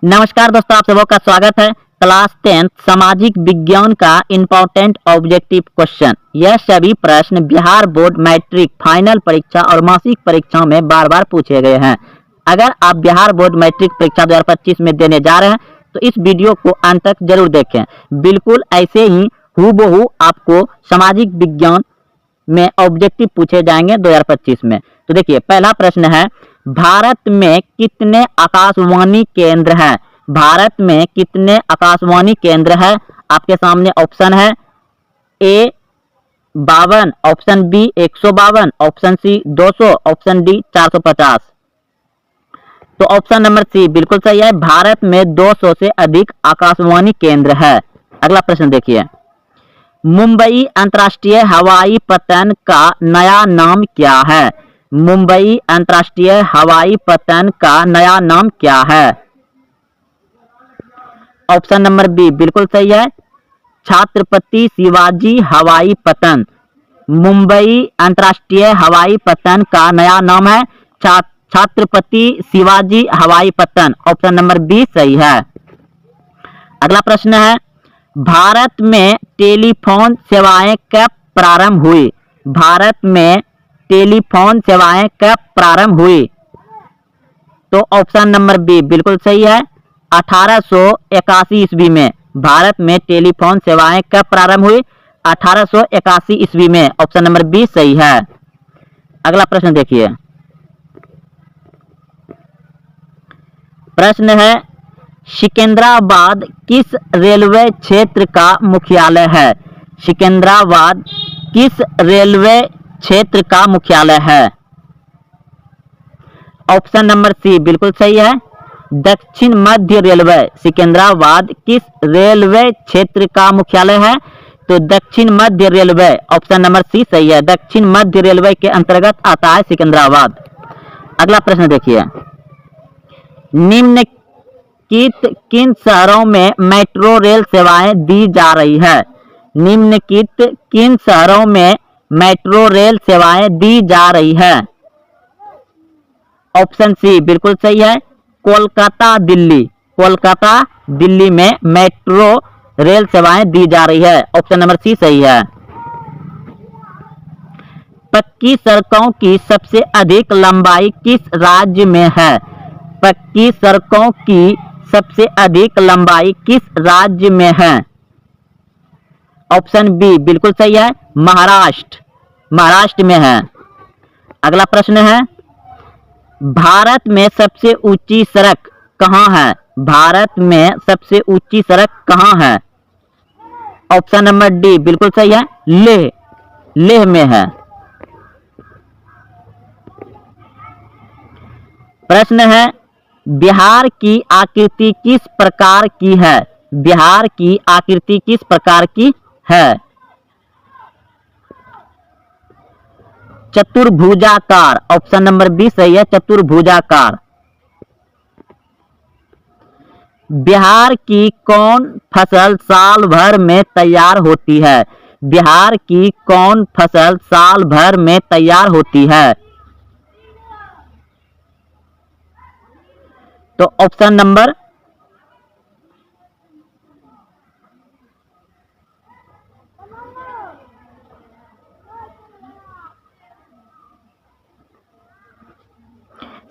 नमस्कार दोस्तों, आप सबों का स्वागत है। क्लास 10 सामाजिक विज्ञान का इम्पोर्टेंट ऑब्जेक्टिव क्वेश्चन। यह सभी प्रश्न बिहार बोर्ड मैट्रिक फाइनल परीक्षा और मासिक परीक्षाओं में बार बार पूछे गए हैं। अगर आप बिहार बोर्ड मैट्रिक परीक्षा 2025 में देने जा रहे हैं तो इस वीडियो को अंत तक जरूर देखें। बिल्कुल ऐसे ही हूबहू आपको सामाजिक विज्ञान में ऑब्जेक्टिव पूछे जाएंगे 2025 में। तो देखिए, पहला प्रश्न है, भारत में कितने आकाशवाणी केंद्र हैं? भारत में कितने आकाशवाणी केंद्र है? आपके सामने ऑप्शन है ए 52, option B 152, option C 200, option D 450। तो ऑप्शन नंबर सी बिल्कुल सही है। भारत में 200 से अधिक आकाशवाणी केंद्र है। अगला प्रश्न देखिए, मुंबई अंतर्राष्ट्रीय हवाई पट्टन का नया नाम क्या है? मुंबई अंतर्राष्ट्रीय हवाई पट्टन का नया नाम क्या है? ऑप्शन नंबर बी बिल्कुल सही है, छत्रपति शिवाजी हवाई पट्टन। मुंबई अंतर्राष्ट्रीय हवाई पट्टन का नया नाम है छत्रपति शिवाजी हवाई पट्टन। ऑप्शन नंबर बी सही है। अगला प्रश्न है, भारत में टेलीफोन सेवाएं कब प्रारंभ हुई? भारत में टेलीफोन सेवाएं कब प्रारंभ हुई? तो ऑप्शन नंबर बी बिल्कुल सही है, 1881 ईस्वी में। भारत में टेलीफोन सेवाएं कब प्रारंभ हुई? 1881 ईस्वी में। ऑप्शन नंबर बी सही है। अगला प्रश्न देखिए, प्रश्न है, सिकंदराबाद किस रेलवे क्षेत्र का मुख्यालय है? सिकंदराबाद किस रेलवे क्षेत्र का मुख्यालय है? ऑप्शन नंबर सी बिल्कुल सही है, दक्षिण मध्य रेलवे। सिकंदराबाद किस रेलवे क्षेत्र का मुख्यालय है? तो दक्षिण मध्य रेलवे। ऑप्शन नंबर सी सही है, दक्षिण मध्य रेलवे के अंतर्गत आता है सिकंदराबाद। अगला प्रश्न देखिए, निम्नलिखित किन शहरों में मेट्रो रेल सेवाएं दी जा रही है? निम्नलिखित किन शहरों में मेट्रो रेल सेवाएं दी जा रही है? ऑप्शन सी बिल्कुल सही है, कोलकाता दिल्ली। कोलकाता दिल्ली में मेट्रो रेल सेवाएं दी जा रही है। ऑप्शन नंबर सी सही है। पक्की सड़कों की सबसे अधिक लंबाई किस राज्य में है? पक्की सड़कों की सबसे अधिक लंबाई किस राज्य में है? ऑप्शन बी बिल्कुल सही है, महाराष्ट्र। महाराष्ट्र में है। अगला प्रश्न है, भारत में सबसे ऊंची सड़क कहां है? भारत में सबसे ऊंची सड़क कहां है? ऑप्शन नंबर डी बिल्कुल सही है, लेह। लेह में है। प्रश्न है, बिहार की आकृति किस प्रकार की है? बिहार की आकृति किस प्रकार की है? चतुर्भुजाकार। ऑप्शन नंबर बी सही है, चतुर्भुजाकार। बिहार की कौन फसल साल भर में तैयार होती है? बिहार की कौन फसल साल भर में तैयार होती है? तो ऑप्शन नंबर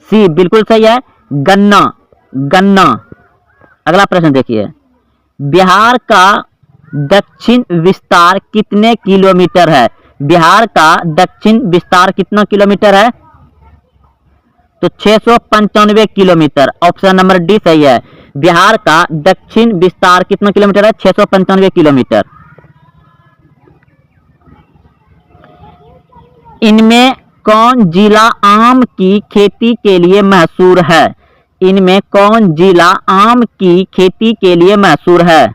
सी बिल्कुल सही है, गन्ना। गन्ना। अगला प्रश्न देखिए, बिहार का दक्षिण विस्तार कितने किलोमीटर है? बिहार का दक्षिण विस्तार कितना किलोमीटर है? तो 695 किलोमीटर। ऑप्शन नंबर डी सही है, बिहार का दक्षिण विस्तार कितना किलोमीटर है? 695 किलोमीटर। इनमें कौन जिला आम की खेती के लिए मशहूर है? इनमें कौन जिला आम की खेती के लिए मशहूर है?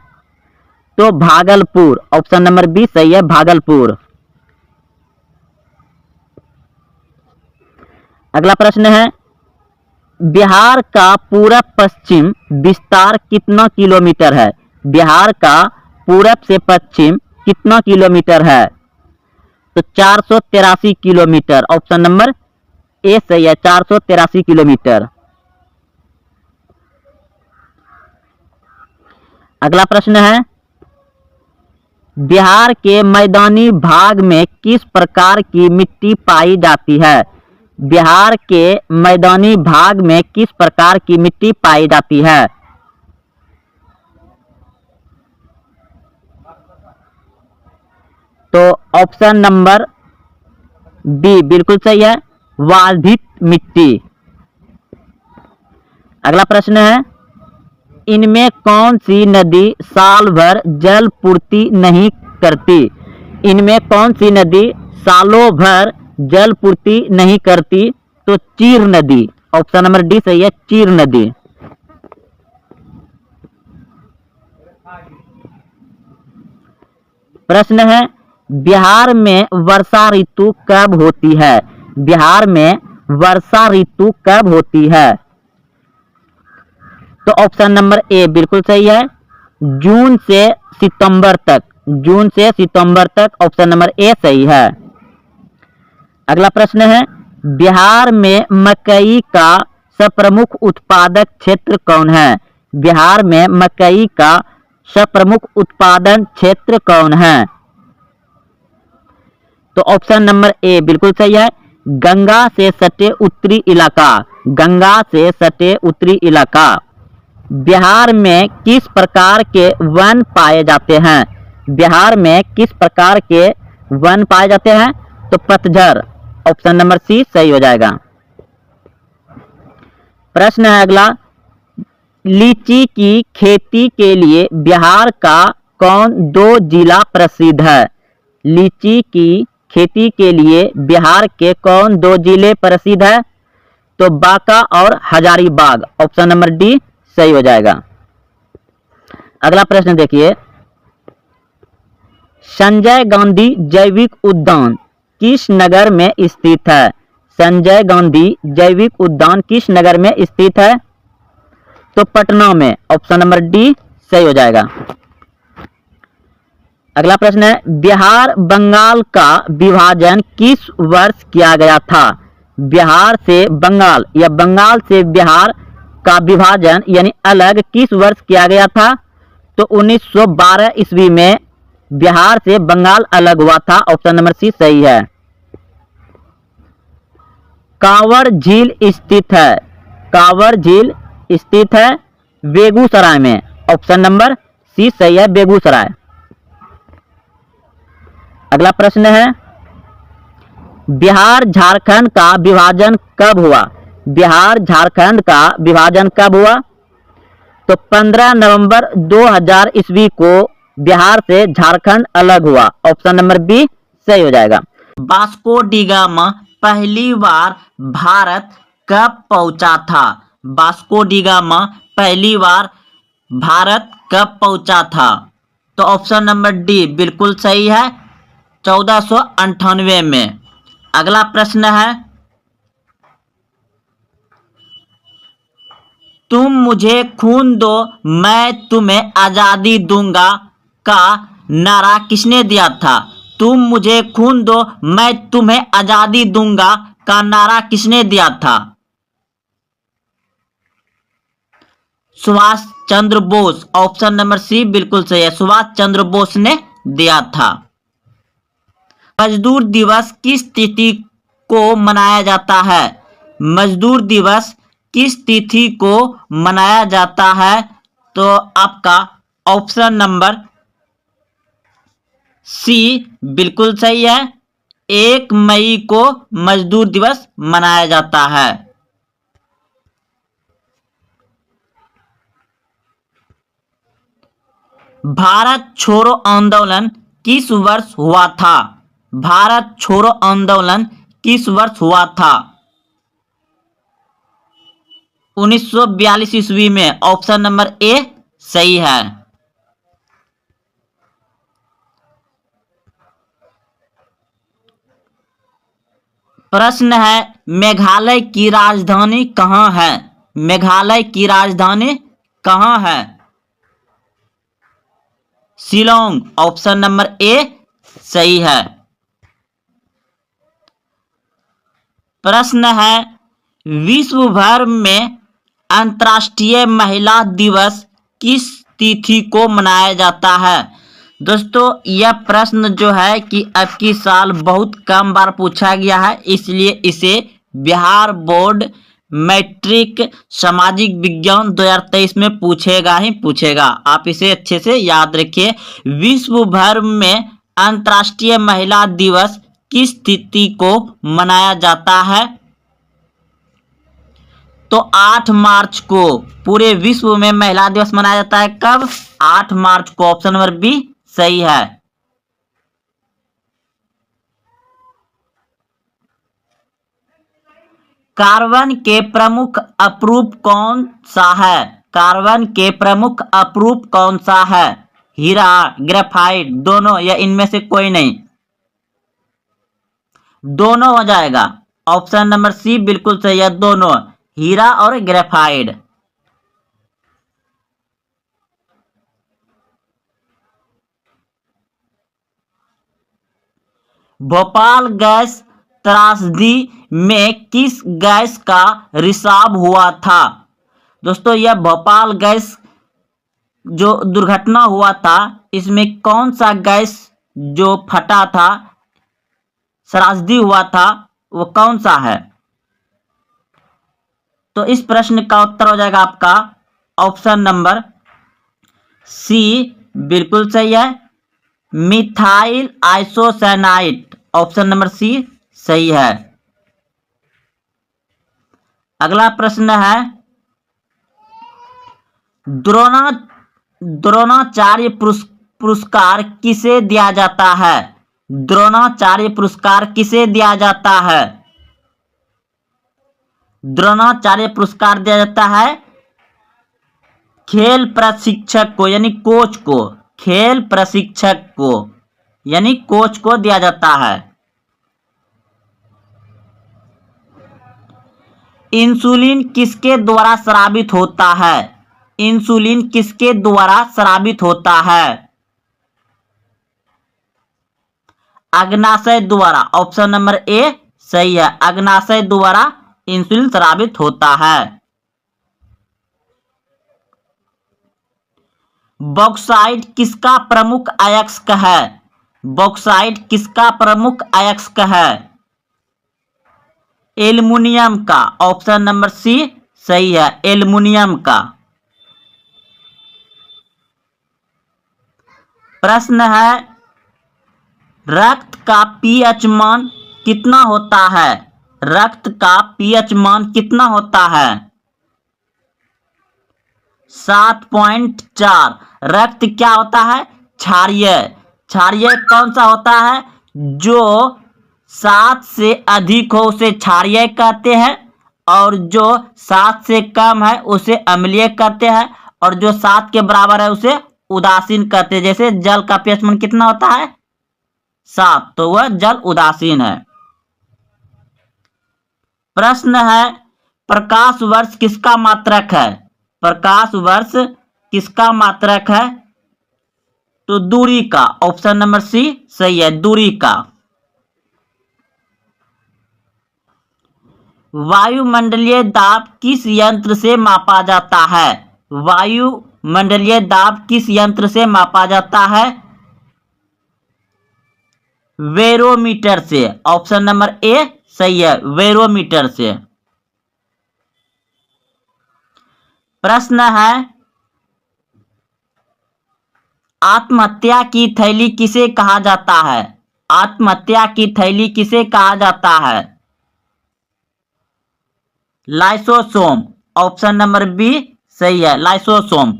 तो भागलपुर। ऑप्शन नंबर बी सही है, भागलपुर। अगला प्रश्न है, बिहार का पूरब पश्चिम विस्तार कितना किलोमीटर है? बिहार का पूरब से पश्चिम कितना किलोमीटर है? तो 483 किलोमीटर। ऑप्शन नंबर ए सही है, 483 किलोमीटर। अगला प्रश्न है, बिहार के मैदानी भाग में किस प्रकार की मिट्टी पाई जाती है? बिहार के मैदानी भाग में किस प्रकार की मिट्टी पाई जाती है? तो ऑप्शन नंबर बी बिल्कुल सही है, वालभित मिट्टी। अगला प्रश्न है, इनमें कौन सी नदी साल भर जल पूर्ति नहीं करती? इनमें कौन सी नदी सालों भर जल पूर्ति नहीं करती? तो चीर नदी। ऑप्शन नंबर डी सही है, चीर नदी। प्रश्न है, बिहार में वर्षा ऋतु कब होती है? बिहार में वर्षा ऋतु कब होती है? तो ऑप्शन नंबर ए बिल्कुल सही है, जून से सितंबर तक। जून से सितंबर तक, ऑप्शन नंबर ए सही है। अगला प्रश्न है, बिहार में मकई का प्रमुख उत्पादक क्षेत्र कौन है? बिहार में मकई का प्रमुख उत्पादन क्षेत्र कौन है? तो ऑप्शन नंबर ए बिल्कुल सही है, गंगा से सटे उत्तरी इलाका। गंगा से सटे उत्तरी इलाका। बिहार में किस प्रकार के वन पाए जाते हैं? बिहार में किस प्रकार के वन पाए जाते हैं? तो पतझड़। ऑप्शन नंबर सी सही हो जाएगा। प्रश्न है अगला, लीची की खेती के लिए बिहार का कौन दो जिला प्रसिद्ध है? लीची की खेती के लिए बिहार के कौन दो जिले प्रसिद्ध है? तो बांका और हजारीबाग। ऑप्शन नंबर डी सही हो जाएगा। अगला प्रश्न देखिए, संजय गांधी जैविक उद्यान किस नगर में स्थित है? संजय गांधी जैविक उद्यान किस नगर में स्थित है? तो पटना में। ऑप्शन नंबर डी सही हो जाएगा। अगला प्रश्न है, बिहार बंगाल का विभाजन किस वर्ष किया गया था? बिहार से बंगाल या बंगाल से बिहार का विभाजन यानी अलग किस वर्ष किया गया था? तो 1912 ईस्वी में बिहार से बंगाल अलग हुआ था। ऑप्शन नंबर सी सही है। कांवर झील स्थित है, कांवर झील स्थित है बेगूसराय में। ऑप्शन नंबर सी सही है, बेगूसराय। अगला प्रश्न है, बिहार झारखंड का विभाजन कब हुआ? बिहार झारखंड का विभाजन कब हुआ? तो 15 नवंबर 2000 ईस्वी को बिहार से झारखंड अलग हुआ। ऑप्शन नंबर बी सही हो जाएगा। वास्को डी गामा पहली बार भारत कब पहुंचा था? वास्को डी गामा पहली बार भारत कब पहुंचा था? तो ऑप्शन नंबर डी बिल्कुल सही है, 1498 में। अगला प्रश्न है, तुम मुझे खून दो मैं तुम्हें आजादी दूंगा का नारा किसने दिया था? तुम मुझे खून दो मैं तुम्हें आजादी दूंगा का नारा किसने दिया था? सुभाष चंद्र बोस। ऑप्शन नंबर सी बिल्कुल सही है, सुभाष चंद्र बोस ने दिया था। मजदूर दिवस किस तिथि को मनाया जाता है? मजदूर दिवस किस तिथि को मनाया जाता है? तो आपका ऑप्शन नंबर सी बिल्कुल सही है, 1 मई को मजदूर दिवस मनाया जाता है। भारत छोड़ो आंदोलन किस वर्ष हुआ था? भारत छोड़ो आंदोलन किस वर्ष हुआ था? 1942 ईस्वी में। ऑप्शन नंबर ए सही है। प्रश्न है, मेघालय की राजधानी कहाँ है? मेघालय की राजधानी कहाँ है? शिलोंग। ऑप्शन नंबर ए सही है। प्रश्न है, विश्व भर में अंतर्राष्ट्रीय महिला दिवस किस तिथि को मनाया जाता है? दोस्तों यह प्रश्न जो है कि अब की साल बहुत कम बार पूछा गया है, इसलिए इसे बिहार बोर्ड मैट्रिक सामाजिक विज्ञान 2023 में पूछेगा ही पूछेगा। आप इसे अच्छे से याद रखिए। विश्व भर में अंतर्राष्ट्रीय महिला दिवस किस तिथि को मनाया जाता है? तो 8 मार्च को पूरे विश्व में महिला दिवस मनाया जाता है। कब? 8 मार्च को। ऑप्शन नंबर बी सही है। कार्बन के प्रमुख अपरूप कौन सा है? कार्बन के प्रमुख अपरूप कौन सा है? हीरा, ग्रेफाइट, दोनों या इनमें से कोई नहीं? दोनों हो जाएगा। ऑप्शन नंबर सी बिल्कुल सही है, दोनों, हीरा और ग्रेफाइट। भोपाल गैस त्रासदी में किस गैस का रिसाव हुआ था? दोस्तों यह भोपाल गैस जो दुर्घटना हुआ था, इसमें कौन सा गैस जो फटा था, त्रासदी हुआ था, वो कौन सा है? तो इस प्रश्न का उत्तर हो जाएगा आपका ऑप्शन नंबर सी बिल्कुल सही है, methyl isocyanide. Option number C सही है। अगला प्रश्न है, द्रोणाचार्य पुरस्कार किसे दिया जाता है? द्रोणाचार्य पुरस्कार किसे दिया जाता है? द्रोणाचार्य पुरस्कार दिया जाता है खेल प्रशिक्षक को, यानी कोच को। खेल प्रशिक्षक को यानी कोच को दिया जाता है। इंसुलिन किसके द्वारा स्रावित होता है? इंसुलिन किसके द्वारा स्रावित होता है? अग्नाशय द्वारा। ऑप्शन नंबर ए सही है, अग्नाशय द्वारा इंसुलिन स्रावित होता है। बॉक्साइट किसका प्रमुख अयस्क है? बॉक्साइट किसका प्रमुख अयस्क है? एल्युमिनियम का। ऑप्शन नंबर सी सही है, एल्युमिनियम का। प्रश्न है, रक्त का पीएच मान कितना होता है? रक्त का पीएच मान कितना होता है? 7.4। रक्त क्या होता है? क्षारीय। क्षारीय कौन सा होता है? जो 7 से अधिक हो उसे क्षारीय कहते हैं, और जो 7 से कम है उसे अम्लीय कहते हैं, और जो 7 के बराबर है उसे उदासीन कहते हैं। जैसे जल का पीएच मान कितना होता है? 7, तो वह जल उदासीन है। प्रश्न है, प्रकाश वर्ष किसका मात्रक है? प्रकाश वर्ष किसका मात्रक है? तो दूरी का। ऑप्शन नंबर सी सही है, दूरी का। वायुमंडलीय दाब किस यंत्र से मापा जाता है? वायुमंडलीय दाब किस यंत्र से मापा जाता है? बैरोमीटर से। ऑप्शन नंबर ए सही है, बैरोमीटर से। प्रश्न है, आत्महत्या की थैली किसे कहा जाता है? आत्महत्या की थैली किसे कहा जाता है? लाइसोसोम। ऑप्शन नंबर बी सही है, लाइसोसोम।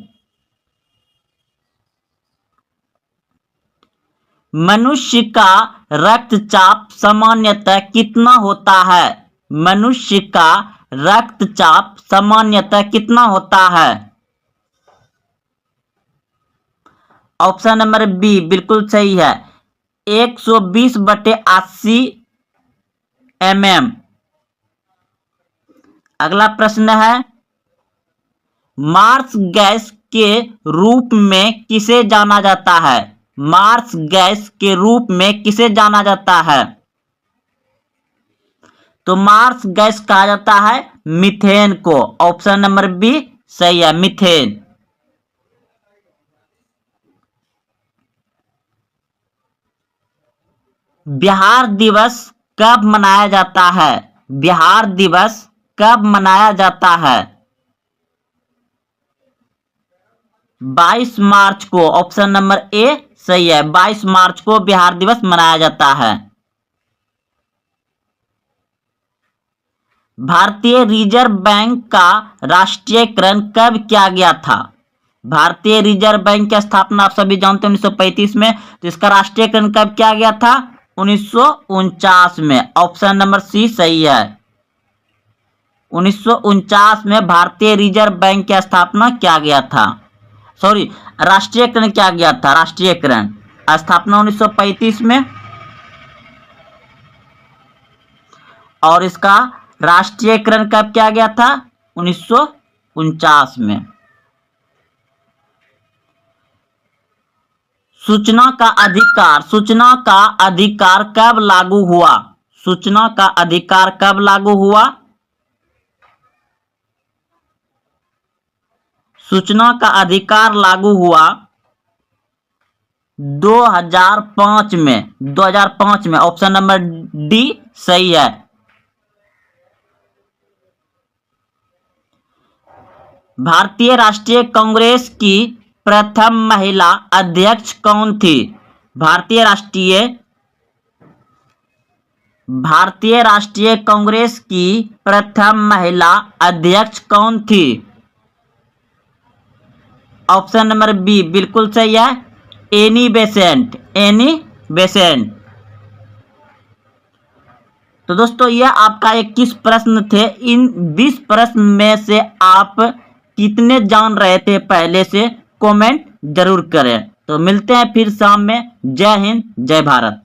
मनुष्य का रक्तचाप सामान्यतः कितना होता है? मनुष्य का रक्तचाप सामान्यतः कितना होता है? ऑप्शन नंबर बी बिल्कुल सही है, 120/80 mm। अगला प्रश्न है, मार्स गैस के रूप में किसे जाना जाता है? मार्स गैस के रूप में किसे जाना जाता है? तो मार्स गैस कहा जाता है मीथेन को। ऑप्शन नंबर बी सही है, मीथेन। बिहार दिवस कब मनाया जाता है? बिहार दिवस कब मनाया जाता है? 22 मार्च को। ऑप्शन नंबर ए सही है, 22 मार्च को बिहार दिवस मनाया जाता है। भारतीय रिजर्व बैंक का राष्ट्रीयकरण कब किया गया था? भारतीय रिजर्व बैंक की स्थापना आप सभी जानते हैं 1935 में, तो इसका राष्ट्रीयकरण कब किया गया था? 1949 में। ऑप्शन नंबर सी सही है, 1949 में भारतीय रिजर्व बैंक की स्थापना किया गया था। सॉरी, राष्ट्रीयकरण किया गया था, राष्ट्रीयकरण। स्थापना 1935 में और इसका राष्ट्रीयकरण कब किया गया था? 1949 में। सूचना का अधिकार, सूचना का अधिकार कब लागू हुआ? सूचना का अधिकार कब लागू हुआ? सूचना का अधिकार लागू हुआ 2005 में। 2005 में। ऑप्शन नंबर डी सही है। भारतीय राष्ट्रीय कांग्रेस की प्रथम महिला अध्यक्ष कौन थी? भारतीय राष्ट्रीय कांग्रेस की प्रथम महिला अध्यक्ष कौन थी? ऑप्शन नंबर बी बिल्कुल सही है, एनी बेसेंट। Annie Besant. तो दोस्तों यह आपका 21 प्रश्न थे। इन 20 प्रश्न में से आप कितने जान रहे थे पहले से कमेंट जरूर करें। तो मिलते हैं फिर शाम में। जय हिंद, जय भारत।